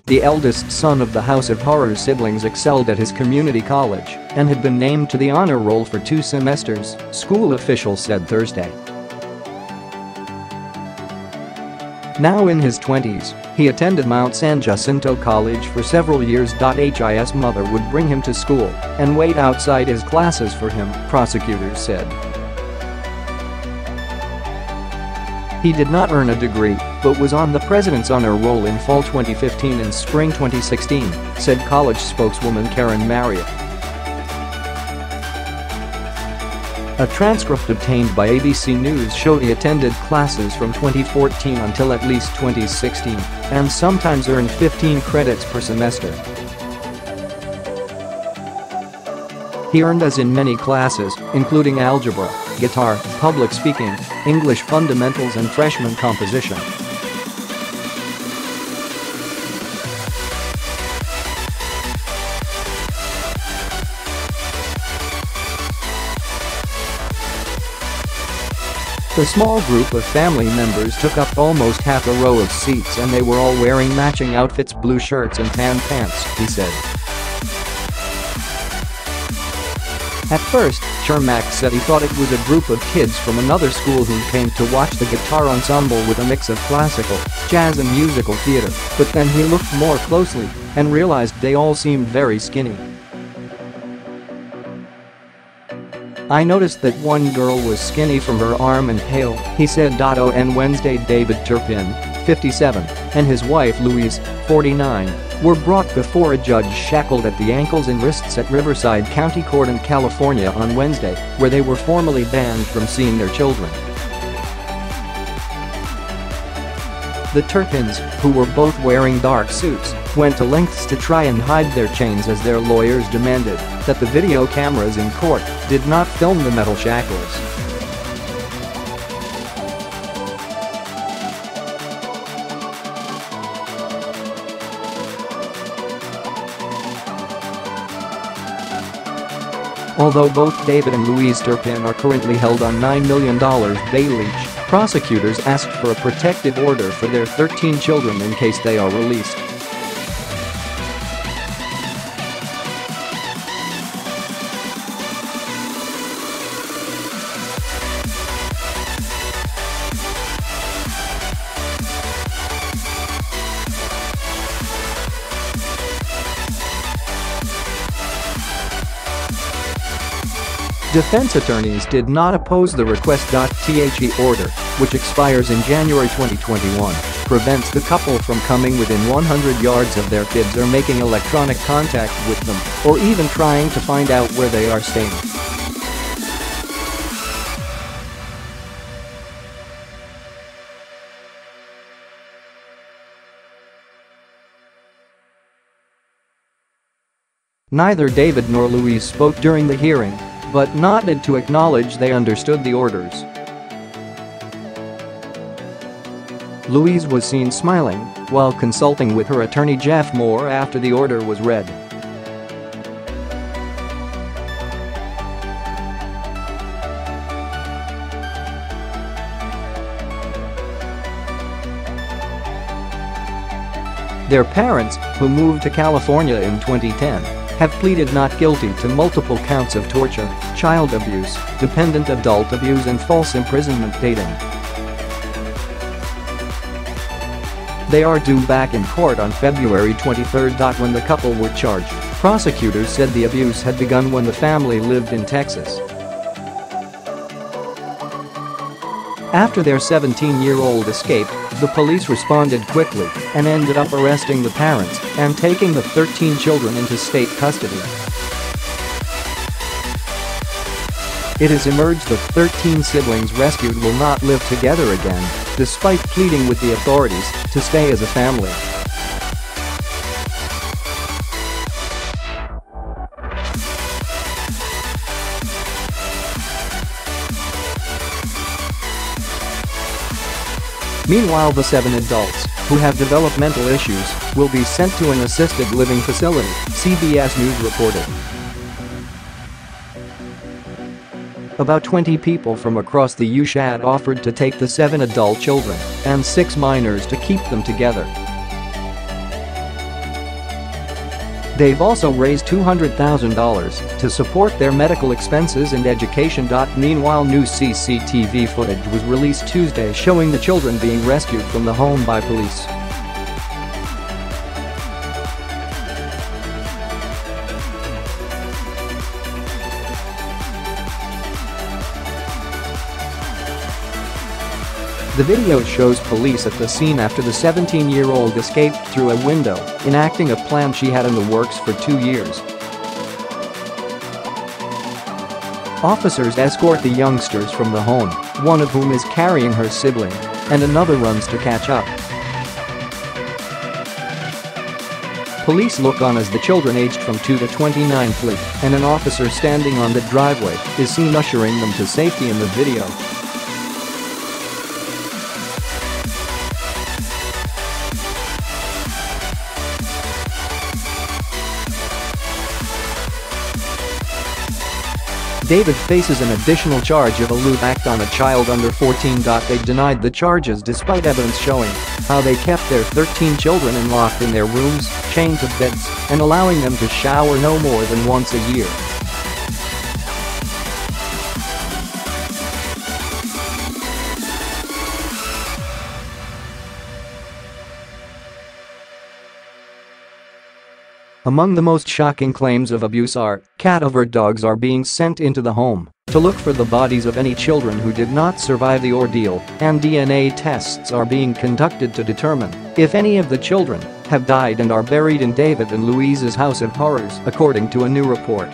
the eldest son of the House of Horrors siblings, excelled at his community college and had been named to the honor roll for 2 semesters, school officials said Thursday. Now in his 20s, he attended Mt San Jacinto College for several years. His mother would bring him to school and wait outside his classes for him, prosecutors said. He did not earn a degree, but was on the president's honor roll in fall 2015 and spring 2016, said college spokeswoman Karin Marriott.A. A transcript obtained by ABC News showed he attended classes from 2014 until at least 2016 and sometimes earned 15 credits per semester. He earned As in many classes, including algebra, guitar, public speaking, English fundamentals and freshman composition. The small group of family members took up almost half a row of seats and they were all wearing matching outfits, blue shirts and tan pants, he said. At first, Chermak said he thought it was a group of kids from another school who came to watch the guitar ensemble with a mix of classical, jazz and musical theater, but then he looked more closely and realized they all seemed very skinny. I noticed that one girl was skinny from her arm and pale, he said. On Wednesday, David Turpin, 57, and his wife Louise, 49, were brought before a judge shackled at the ankles and wrists at Riverside County Court in California on Wednesday, where they were formally banned from seeing their children. The Turpins, who were both wearing dark suits, went to lengths to try and hide their chains as their lawyers demanded that the video cameras in court did not film the metal shackles. Although both David and Louise Turpin are currently held on $9 million bail each, prosecutors asked for a protective order for their 13 children in case they are released. Defense attorneys did not oppose the request.The order, which expires in January 2021, prevents the couple from coming within 100 yards of their kids or making electronic contact with them, or even trying to find out where they are staying. Neither David nor Louise spoke during the hearing, but nodded to acknowledge they understood the orders. Louise was seen smiling while consulting with her attorney Jeff Moore after the order was read. Their parents, who moved to California in 2010, have pleaded not guilty to multiple counts of torture, child abuse, dependent adult abuse and false imprisonment dating. They are due back in court on February 23 when the couple were charged. Prosecutors said the abuse had begun when the family lived in Texas. After their 17-year-old escaped, the police responded quickly and ended up arresting the parents and taking the 13 children into state custody. It has emerged that 13 siblings rescued will not live together again, despite pleading with the authorities to stay as a family. Meanwhile, the 7 adults, who have developmental issues, will be sent to an assisted living facility, CBS News reported. About 20 people from across the U.S. had offered to take the 7 adult children and 6 minors to keep them together. They've also raised $200,000 to support their medical expenses and education. Meanwhile, new CCTV footage was released Tuesday showing the children being rescued from the home by police. The video shows police at the scene after the 17-year-old escaped through a window, enacting a plan she had in the works for 2 years. Officers escort the youngsters from the home, one of whom is carrying her sibling, and another runs to catch up. Police look on as the children aged from 2 to 29 flee, and an officer standing on the driveway is seen ushering them to safety in the video. David faces an additional charge of a lewd act on a child under 14. They denied the charges despite evidence showing how they kept their 13 children locked in their rooms, chained to beds, and allowing them to shower no more than once a year. Among the most shocking claims of abuse are, cadaver dogs are being sent into the home to look for the bodies of any children who did not survive the ordeal, and DNA tests are being conducted to determine if any of the children have died and are buried in David and Louise's House of Horrors, according to a new report.